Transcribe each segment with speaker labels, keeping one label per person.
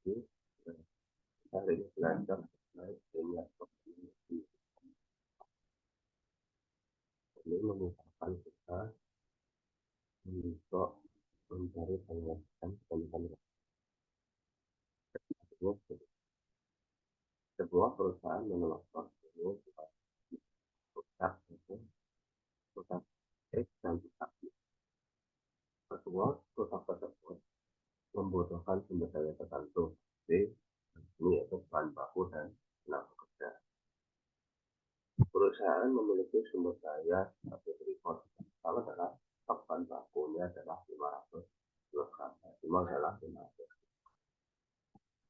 Speaker 1: Hari ini belajar terkait dengan optimisme. Ini memudahkan kita untuk mencari penjelasan tentang sebuah perusahaan menolak portfolio perusahaan itu perusahaan X dan perusahaan Y. Kedua, perusahaan tersebut membutuhkan sumber daya tertentu, ini yaitu bahan baku dan tenaga kerja. Perusahaan memiliki sumber daya seperti freeport. Kalau adalah stok bahan bakunya adalah 500 kg, maksimal adalah 500.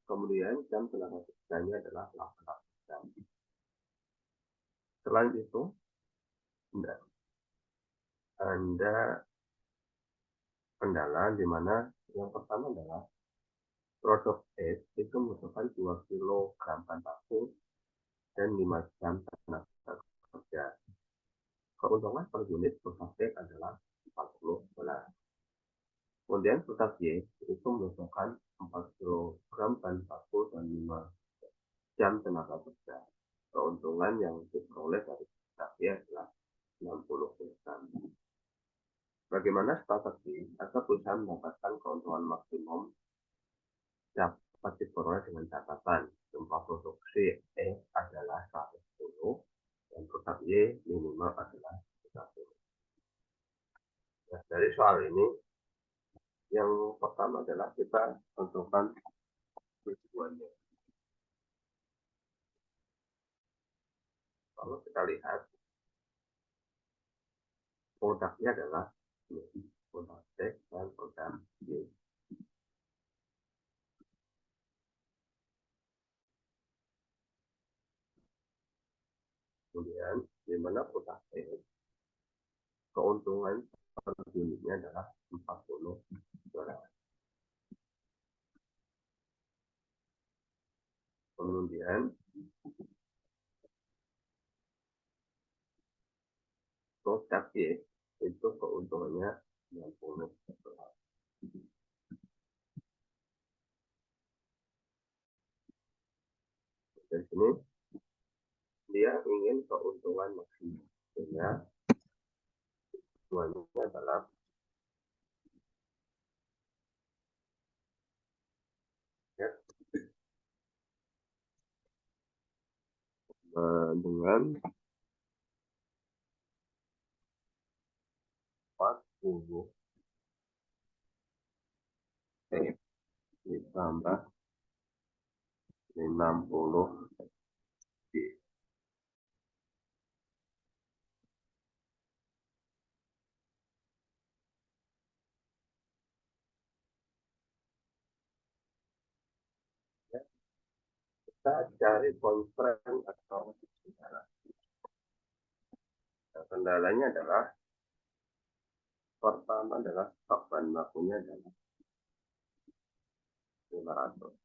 Speaker 1: Kemudian jam tenaga kerjanya adalah 800 jam. Selain itu, Anda kendala di mana yang pertama adalah produk S itu membutuhkan 2 kg bahan baku dan 5 jam tenaga kerja. Keuntungan per unit produk X adalah 40 dolar. Kemudian produk Y itu membutuhkan 4 kg bahan baku dan 5 jam tenaga kerja. Keuntungan yang diperoleh dari produk Y adalah 60 kg. Bagaimana strategi agar perusahaan mendapatkan keuntungan maksimum dapat diperoleh dengan catatan jumlah produksi E adalah 110 dan produk Y minimal adalah 30. Nah, dari soal ini yang pertama adalah kita tentukan tujuannya. Kalau kita lihat produknya adalah produk X dan produk Y. Kemudian di mana produk X keuntungan per unitnya adalah 40 dolar. Kemudian produk Y itu keuntungannya 60 dolar. Dari sini dia ingin keuntungan maksimal, sehingga tujuannya adalah ya, dengan 40 ditambah 60 D. Ya, kita cari konstran atau kendala. Nah, kendalanya adalah pertama adalah stok bahan bakunya adalah 500.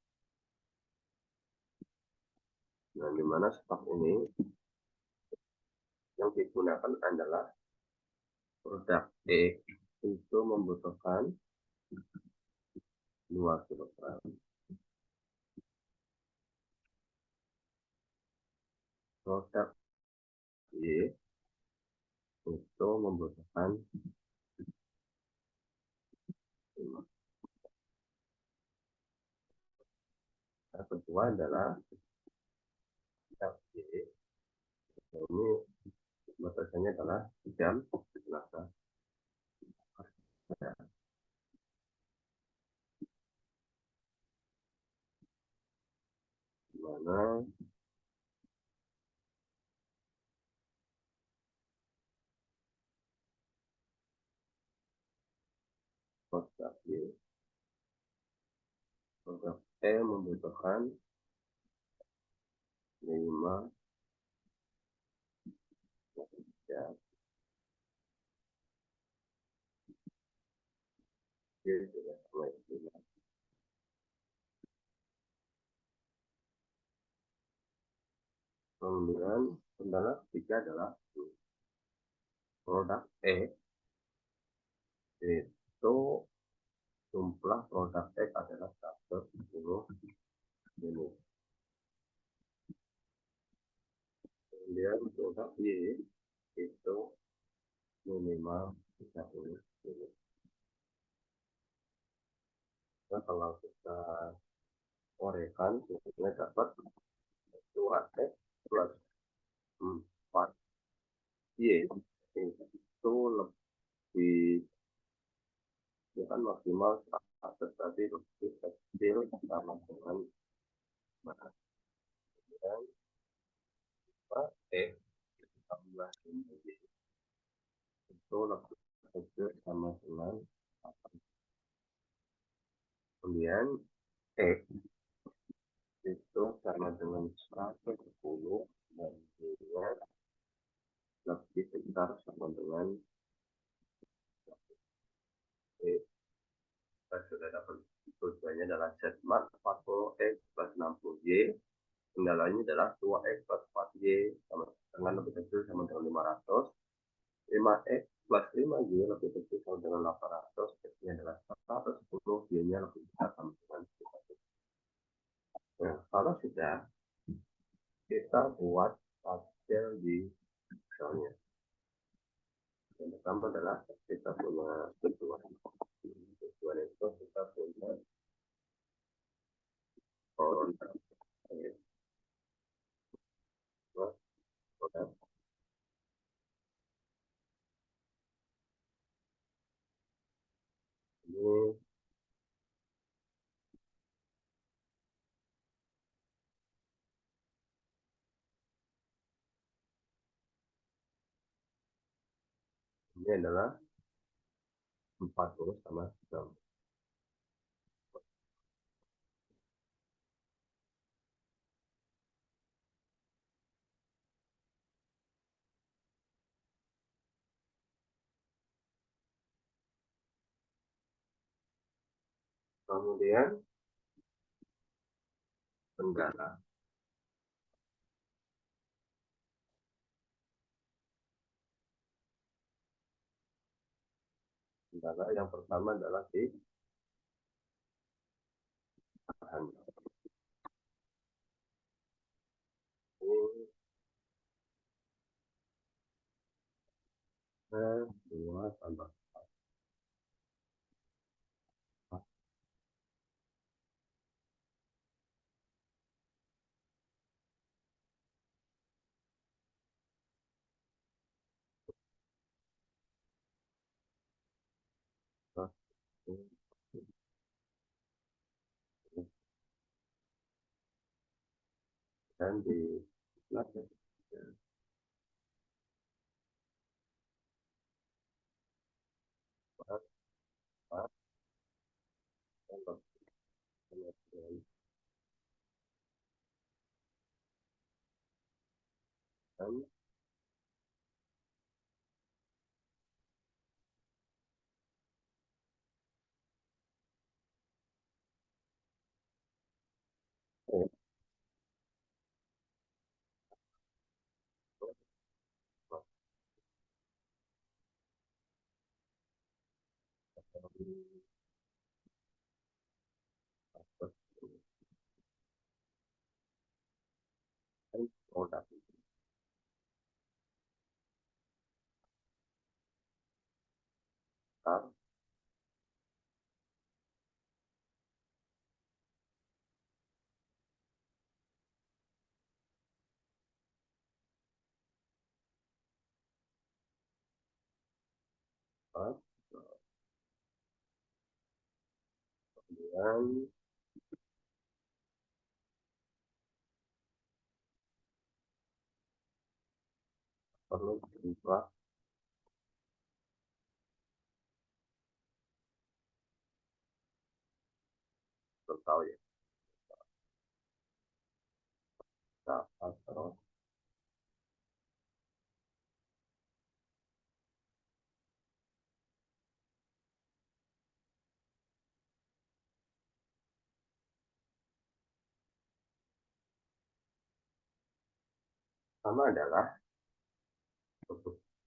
Speaker 1: Nah, di mana stok ini yang digunakan adalah produk E itu membutuhkan 2 kg. Produk Y itu membutuhkan 5. Yang kedua adalah produk Y ini batasannya adalah jam tenaga kerja. Di mana produk Y, produk E membutuhkan 5 jam. Y juga sama itu. Kemudian kendala ketiga adalah produk E itu jumlah produk X adalah 110 ini. Kemudian untuk Y itu minimal 30 unit. Nah, kalau kita korekan, kita dapat 2X plus 4Y itu lebih, ya kan maksimal 100, tadi lebih kecil sama dengan mana. Dan X tambah Y itu lebih kecil sama dengan 8. Kemudian X itu sama dengan 110 dan Y-nya lebih besar sama dengan Y. Kita sudah dapat tujuannya adalah Z mat 40X plus 60Y. Kendalanya adalah 2X plus 4Y sama dengan lebih kecil sama dengan 500. 5X plus 5Y lebih kecil sama dengan 800. X-nya adalah 110, Y-nya lebih besar sama dengan 100. Nah, kalau sudah, kita buat tabel di Excelnya. Yang pertama adalah kita punya tujuan. Tujuan itu kita punya produk. Produk ini adalah 40 sama 6. Kemudian kendala. Kendala yang pertama adalah di bahan. Ini 2 tambah 4. Dan di belakang 4, 4 tambah 9, dan produk. Kita kemudian perlu dibuat tahu ya. Dapat terus sama adalah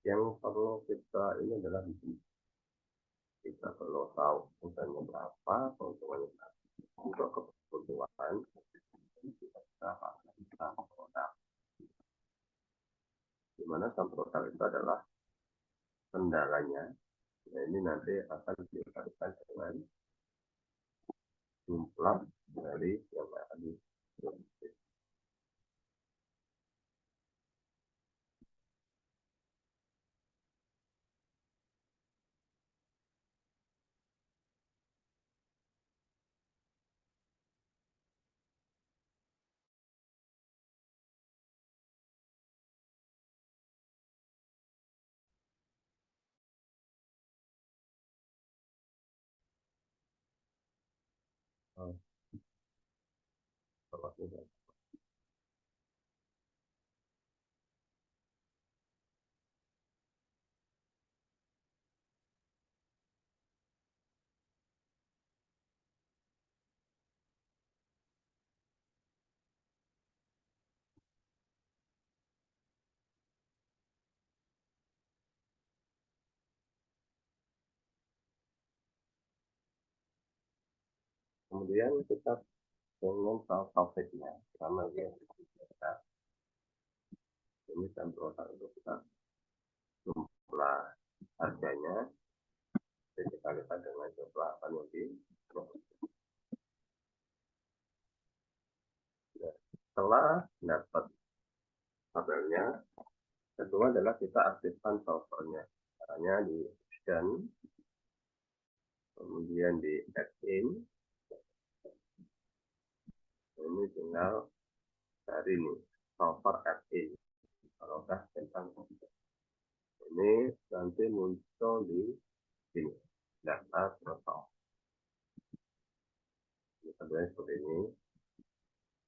Speaker 1: yang perlu kita ini adalah kita perlu tahu keuntungannya berapa, keuntungannya berapa. Untuk kebutuhan kita pakai sum product, di mana sum product itu adalah kendalanya. Nah, ini nanti akan dikalikan dengan jumlah dari yang akan diproduksi. Oh, kemudian kita dengan profitnya, karena dia kita ini sum product itu kita jumlah harganya dikalikan dengan jumlah apa yang diproduksi. Setelah dapat tabelnya, kedua adalah kita aktifkan solvernya. Caranya di option, kemudian di add in, ini tinggal cari nih solver add in. Kalau udah tentang ini nanti muncul di sini data total. Ini sebenarnya seperti ini.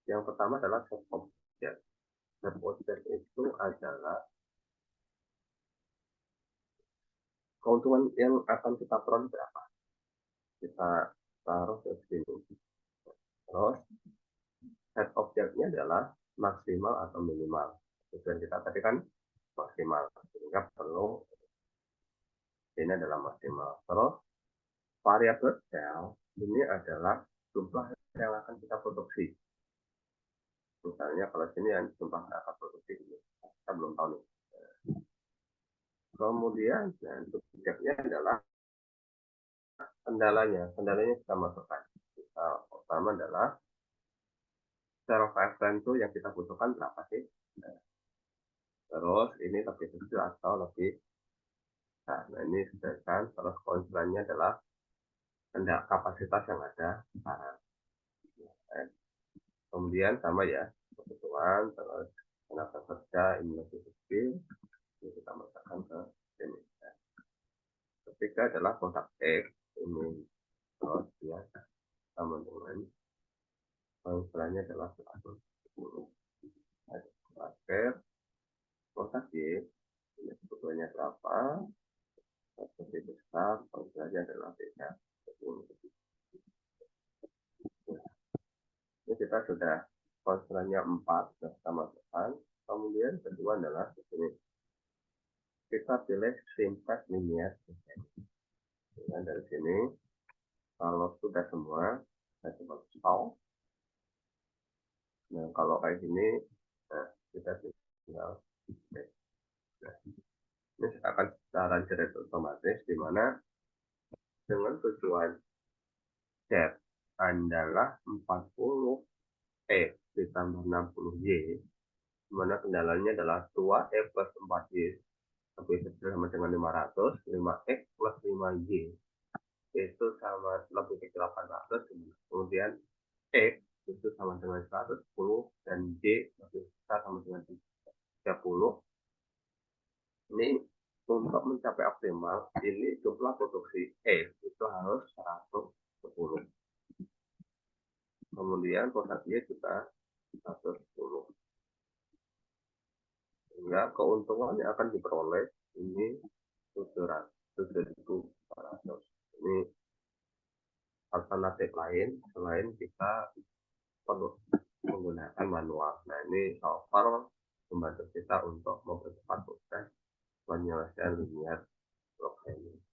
Speaker 1: Yang pertama adalah set object. Set object itu adalah keuntungan yang akan kita peroleh berapa. Kita taruh ke sini. Terus set objeknya adalah maksimal atau minimal. Tujuan kita tadi kan maksimal, sehingga perlu ini adalah maksimal. Terus variabel sel ini adalah jumlah yang akan kita produksi. Misalnya kalau sini yang jumlah akan produksi ini, kita belum tahu nih. Kemudian objeknya adalah kendalanya. Kendalanya kita masukkan. Pertama adalah secara frekuensi itu yang kita butuhkan berapa sih? Terus ini lebih kecil atau lebih besar. Nah ini sedangkan terus konsulennya adalah kapasitas yang ada sekarang. Kemudian sama ya, kebutuhan, terus tenaga kerja ini lebih kecil, ini kita masukkan ke sini. Ketiga adalah produk X, ini terus ya sama dengan konsulennya adalah 110. Terakhir produk Y, ini kebutuhannya berapa? Lebih besar, konsulennya adalah beda 10. Ini kita sudah konsulennya 4, sudah kita masukkan. Kemudian kedua adalah di sini. Kita pilih simpat linear. Nah, dari sini, kalau sudah semua, kita coba install. Nah, kalau kayak gini, nah, kita tinggal nah, ini akan secara jerat otomatis, di mana dengan tujuan set adalah 40E ditambah 60Y, di mana kendalanya adalah 2E plus 4Y lebih kecil sama dengan 500, 5X plus 5Y itu sama lebih kecil 800, kemudian X itu sama dengan 110 dan Y lebih besar sama dengan 30. Ini untuk mencapai optimal, ini jumlah produksi X itu harus 110. Kemudian produk Y juga 110. Sehingga keuntungan yang akan diperoleh ini 7.400. Ini alternatif lain selain kita perlu menggunakan manual. Nah ini software membantu kita untuk mempercepat proses penyelesaian linear block ini.